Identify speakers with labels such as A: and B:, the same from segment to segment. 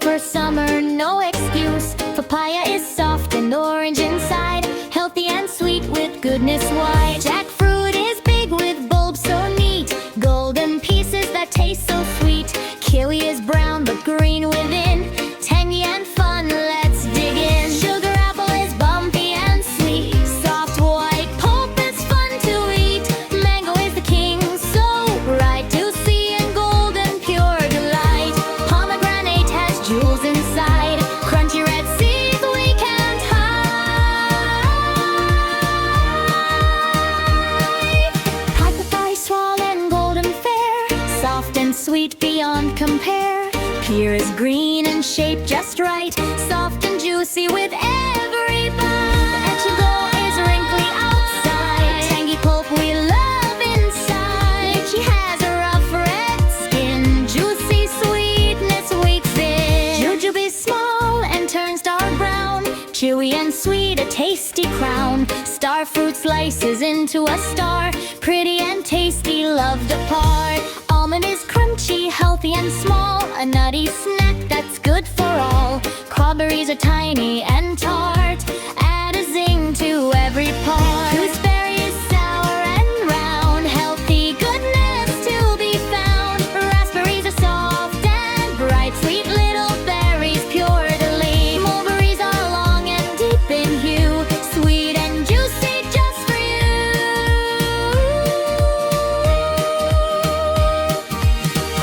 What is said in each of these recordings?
A: Perfect for summer, no excuse. Papaya is soft and orange inside, healthy and sweet with goodness wide. Jackfruit is big with bulbs so neat, golden pieces that taste so sweet. Kiwi is brown but green within, tangy and fun, let's dig in. Sugar apple is bumpy and sweet, soft white pulp is fun to eat. Mango is the king, so right to see, and golden pure delight. Pomegranate has jewels inside, crunchy red seeds we can't hide. Papapi, swall and golden fair, soft and sweet beyond compare. Pear is green and shaped just right, soft and juicy with every bite. Echigo is wrinkly outside, tangy pulp we love inside. Lychee has a rough red skin, juicy sweetness waits in. Jujube is small and turns dark brown, chewy and sweet, a tasty crown. Star fruit slices into a star, pretty and tasty, loved apart. Almond is crunchy, healthy and small, a nutty snack that's good for all. Strawberries are tiny and tart, add a zing to every part. Gooseberry is sour and round, healthy goodness to be found. Raspberries are soft and bright, sweet little berries, pure delight. Mulberries are long and deep in hue, sweet and juicy just for you.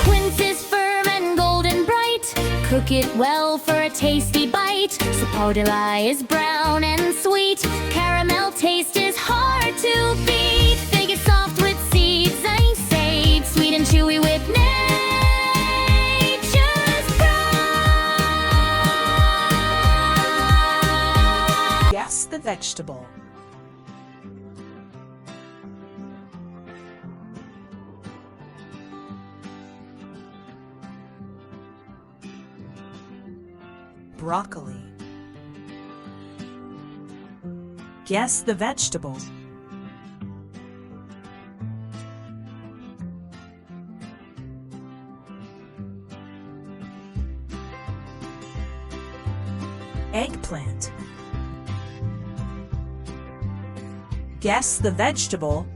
A: Quince is firm and golden bright, cook it well for a tasty bite. Sapodilla is brown and sweet, caramel taste is hard to beat. Fig is soft with seeds and sage, sweet and chewy with nature's pride.
B: Guess the vegetable. Broccoli. Guess the vegetable. Eggplant. Guess the vegetable.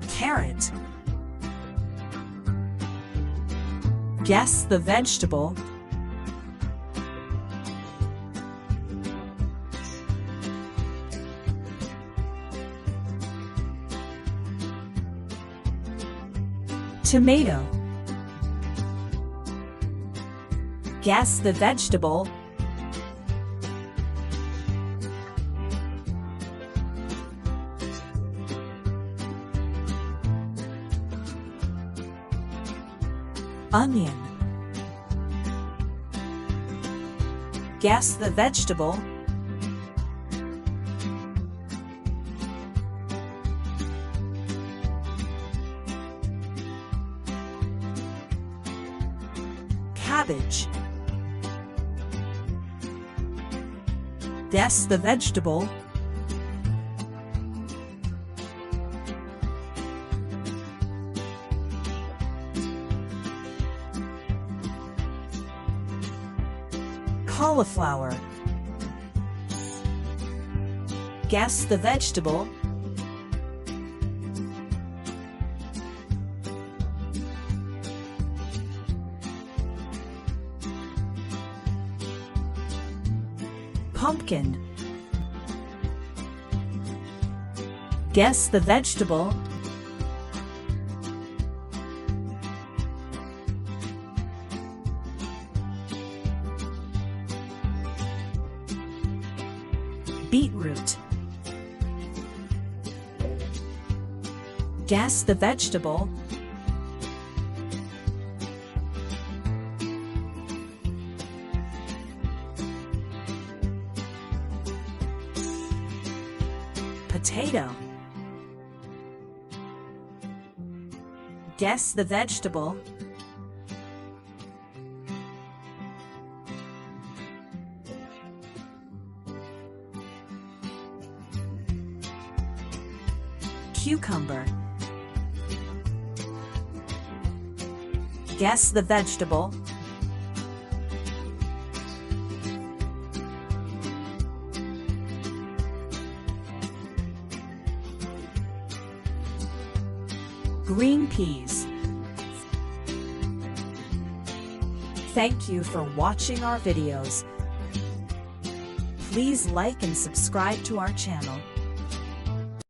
B: Carrot. Guess the vegetable. Tomato. Guess the vegetable. Onion. Guess the vegetable. Cabbage. Guess the vegetable. Cauliflower. Guess the vegetable. Pumpkin. Guess the vegetable. Beetroot. Guess the vegetable. Potato. Guess the vegetable. Cucumber. Guess the vegetable. Green peas. Thank you for watching our videos. Please like and subscribe to our channel.